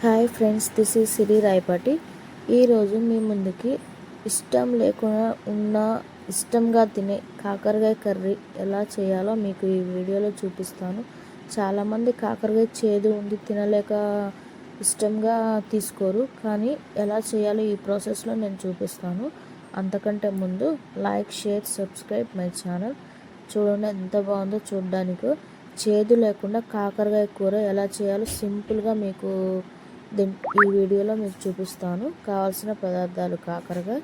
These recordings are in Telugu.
హాయ్ ఫ్రెండ్స్, దిస్ ఈజ్ సిరి రాయపాటి. ఈరోజు మీ ముందుకి ఇష్టం లేకుండా ఉన్న ఇష్టంగా తినే కాకరకాయ కర్రీ ఎలా చేయాలో మీకు ఈ వీడియోలో చూపిస్తాను. చాలామంది కాకరకాయ చేదు ఉంది తినలేక ఇష్టంగా తీసుకోరు, కానీ ఎలా చేయాలో ఈ ప్రాసెస్లో నేను చూపిస్తాను. అంతకంటే ముందు like, share, subscribe my channel. చూడండి ఎంత బాగుందో చూడడానికి. చేదు లేకుండా కాకరకాయ కూర ఎలా చేయాలో సింపుల్గా మీకు ఈ వీడియోలో మీకు చూపిస్తాను. కావాల్సిన పదార్థాలు: కాకరకాయ,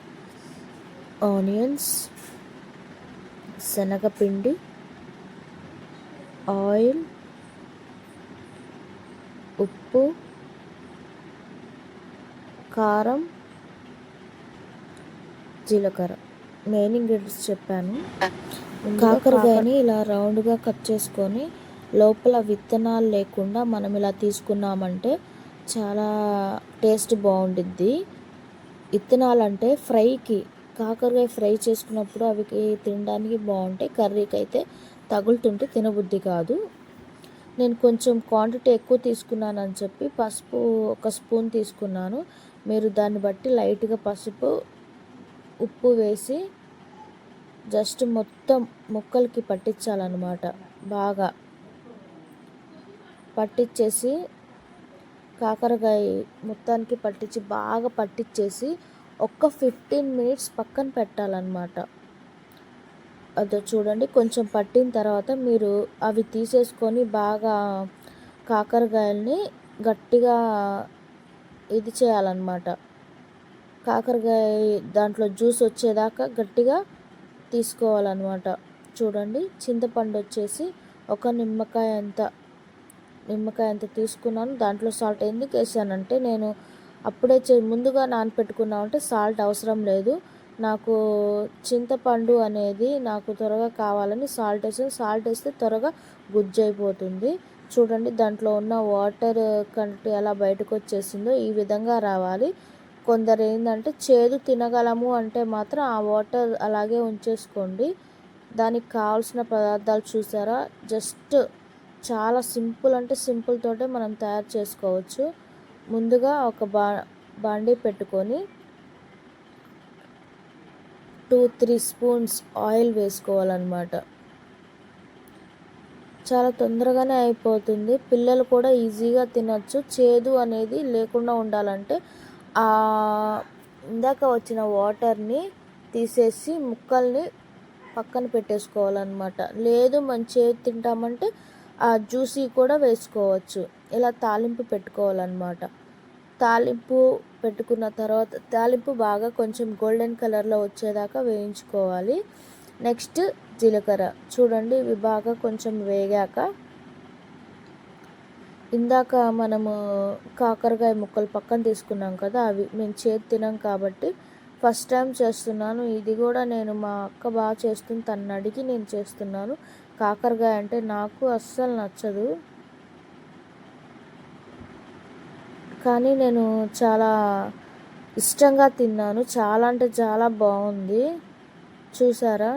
ఆనియన్స్, శనగపిండి, ఆయిల్, ఉప్పు, కారం, జీలకర్ర. మెయిన్ ఇంగ్రీడియంట్స్ చెప్పాను. కాకరకాయని ఇలా రౌండ్గా కట్ చేసుకొని లోపల విత్తనాలు లేకుండా మనం ఇలా తీసుకున్నామంటే చాలా టేస్ట్ బాగుండిద్ది. విత్తనాలు అంటే ఫ్రైకి, కాకరకాయ ఫ్రై చేసుకున్నప్పుడు అవి తినడానికి బాగుంటాయి. కర్రీకి అయితే తగులుతుంటే తినబుద్ధి కాదు. నేను కొంచెం క్వాంటిటీ ఎక్కువ తీసుకున్నానని చెప్పి పసుపు 1 స్పూన్ తీసుకున్నాను. మీరు దాన్ని బట్టి లైట్గా పసుపు, ఉప్పు వేసి జస్ట్ మొత్తం ముక్కలకి పట్టించాలన్నమాట. బాగా పట్టించేసి కాకరకాయ మొత్తానికి బాగా పట్టించేసి ఒక 15 మినిట్స్ పక్కన పెట్టాలన్నమాట. అదో చూడండి, కొంచెం పట్టిన తర్వాత మీరు అవి తీసేసుకొని బాగా కాకరకాయల్ని గట్టిగా ఇది చేయాలన్నమాట. కాకరకాయ దాంట్లో జ్యూస్ వచ్చేదాకా గట్టిగా తీసుకోవాలన్నమాట. చూడండి, చింతపండు వచ్చేసి ఒక నిమ్మకాయ అంత తీసుకున్నాను. దాంట్లో సాల్ట్ ఎందుకు వేసానంటే, నేను అప్పుడే ముందుగా నానపెట్టుకున్నామంటే సాల్ట్ అవసరం లేదు. నాకు చింతపండు అనేది నాకు త్వరగా కావాలని సాల్ట్ వేసాను. సాల్ట్ వేస్తే త్వరగా గుజ్జు అయిపోతుంది. చూడండి, దాంట్లో ఉన్న వాటర్ కంటే ఎలా బయటకు వచ్చేసిందో ఈ విధంగా రావాలి. కొందరు ఏంటంటే చేదు తినగలము అంటే మాత్రం ఆ వాటర్ అలాగే ఉంచేసుకోండి. దానికి కావాల్సిన పదార్థాలు చూసారా? జస్ట్ చాలా సింపుల్, అంటే సింపుల్ తోటే మనం తయారు చేసుకోవచ్చు. ముందుగా ఒక బాండీ పెట్టుకొని 2-3 స్పూన్స్ ఆయిల్ వేసుకోవాలన్నమాట. చాలా తొందరగానే అయిపోతుంది. పిల్లలు కూడా ఈజీగా తినచ్చు. చేదు అనేది లేకుండా ఉండాలంటే ఇందాక వచ్చిన వాటర్ని తీసేసి ముక్కల్ని పక్కన పెట్టేసుకోవాలన్నమాట. లేదు మనం చేదు తింటామంటే ఆ జ్యూసీ కూడా వేసుకోవచ్చు. ఇలా తాలింపు పెట్టుకోవాలన్నమాట. తాలింపు పెట్టుకున్న తర్వాత తాలింపు బాగా కొంచెం గోల్డెన్ కలర్లో వచ్చేదాకా వేయించుకోవాలి. నెక్స్ట్ జీలకర్ర. చూడండి, ఇవి బాగా కొంచెం వేగాక ఇందాక మనము కాకరకాయ ముక్కలు పక్కన తీసుకున్నాం కదా, అవి మేము చేదు తినాం కాబట్టి ఫస్ట్ టైం చేస్తున్నాను. ఇది కూడా నేను మా అక్క బాగా చేస్తుంది, తను అడిగి నేను చేస్తున్నాను. కాకరకాయ అంటే నాకు అస్సలు నచ్చదు, కానీ నేను చాలా ఇష్టంగా తిన్నాను. చాలా అంటే చాలా బాగుంది. చూసారా?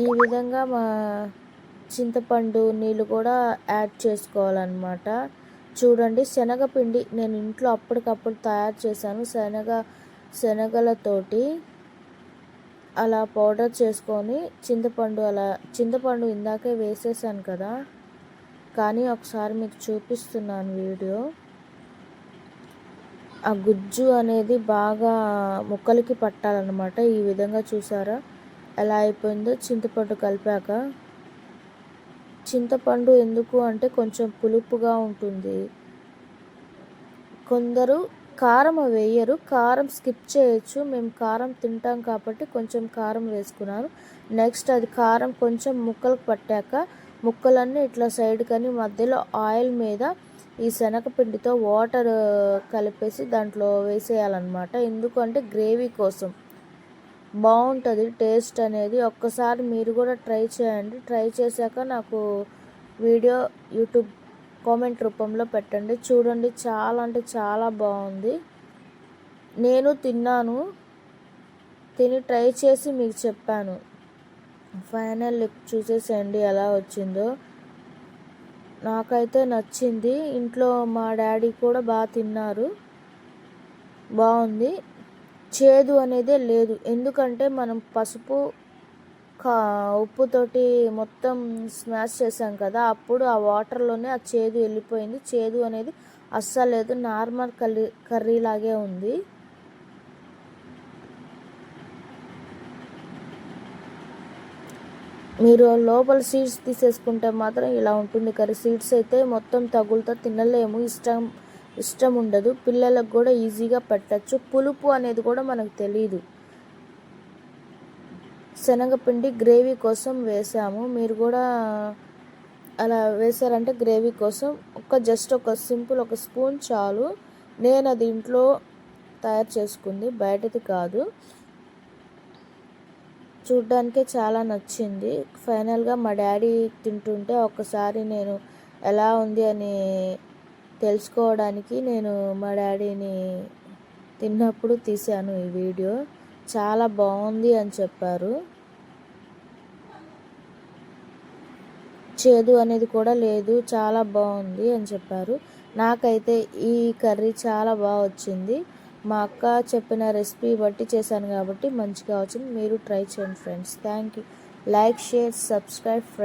ఈ విధంగా మా చింతపండు నీళ్ళు కూడా యాడ్ చేసుకోవాలన్నమాట. చూడండి, శనగపిండి నేను ఇంట్లో అప్పటికప్పుడు తయారు చేశాను. శనగలతోటి అలా పౌడర్ చేసుకొని చింతపండు ఇందాకే వేసేసాను కదా, కానీ ఒకసారి మీకు చూపిస్తున్నాను వీడియో. ఆ గుజ్జు అనేది బాగా ముక్కలకి పట్టాలన్నమాట. ఈ విధంగా చూసారా ఎలా అయిపోయిందో? చింతపండు కలిపాక, చింతపండు ఎందుకు అంటే కొంచెం పులుపుగా ఉంటుంది. కొందరు కారం వేయరు, కారం స్కిప్ చేయొచ్చు. మేము కారం తింటాం కాబట్టి కొంచెం కారం వేసుకున్నాను. నెక్స్ట్ అది కారం కొంచెం ముక్కలకు పట్టాక ముక్కలన్నీ ఇట్లా సైడ్ కానీ మధ్యలో ఆయిల్ మీద ఈ శనగపిండితో వాటర్ కలిపేసి దాంట్లో వేసేయాలన్నమాట. ఎందుకంటే గ్రేవీ కోసం బాగుంటుంది టేస్ట్ అనేది. ఒక్కసారి మీరు కూడా ట్రై చేయండి. ట్రై చేశాక నాకు వీడియో యూట్యూబ్ కామెంట్ రూపంలో పెట్టండి. చూడండి, చాలా అంటే చాలా బాగుంది. నేను తిన్నాను, తిని ట్రై చేసి మీకు చెప్పాను. ఫైనల్ లుక్ చూసేసేయండి ఎలా వచ్చిందో. నాకైతే నచ్చింది. ఇంట్లో మా డాడీ కూడా బాగా తిన్నారు. బాగుంది. చేదు అనేదే లేదు. ఎందుకంటే మనం పసుపు ఉప్పుతోటి మొత్తం స్మాష్ చేసాం కదా, అప్పుడు ఆ వాటర్లోనే ఆ చేదు వెళ్ళిపోయింది. చేదు అనేది అస్సలు లేదు. నార్మల్ కర్రీ లాగే ఉంది. మీరు లోపల సీడ్స్ తీసేసుకుంటే మాత్రం ఇలా ఉంటుంది కర్రీ. సీడ్స్ అయితే మొత్తం తగులుతో తినలేము. ఇష్టం ఉండదు. పిల్లలకు కూడా ఈజీగా పెట్టచ్చు. పులుపు అనేది కూడా మనకు తెలియదు. శనగపిండి గ్రేవీ కోసం వేసాము. మీరు కూడా అలా వేసారంటే గ్రేవీ కోసం జస్ట్ ఒక సింపుల్ ఒక స్పూన్ చాలు. నేను అది ఇంట్లో తయారు చేసుకుంది, బయటది కాదు. చూడ్డానికే చాలా నచ్చింది. ఫైనల్గా మా డాడీ తింటుంటే ఒకసారి నేను ఎలా ఉంది అని తెలుసుకోవడానికి నేను మా డాడీని తిన్నప్పుడు తీశాను ఈ వీడియో. చాలా బాగుంది అని చెప్పారు. చేదు అనేది కూడా లేదు, చాలా బాగుంది అని చెప్పారు. నాకైతే ఈ కర్రీ చాలా బాగా వచ్చింది. మా అక్క చెప్పిన రెసిపీ బట్టి చేశాను కాబట్టి మంచిగా వచ్చింది. మీరు ట్రై చేయండి friends. Thank you. Like, share, subscribe friends.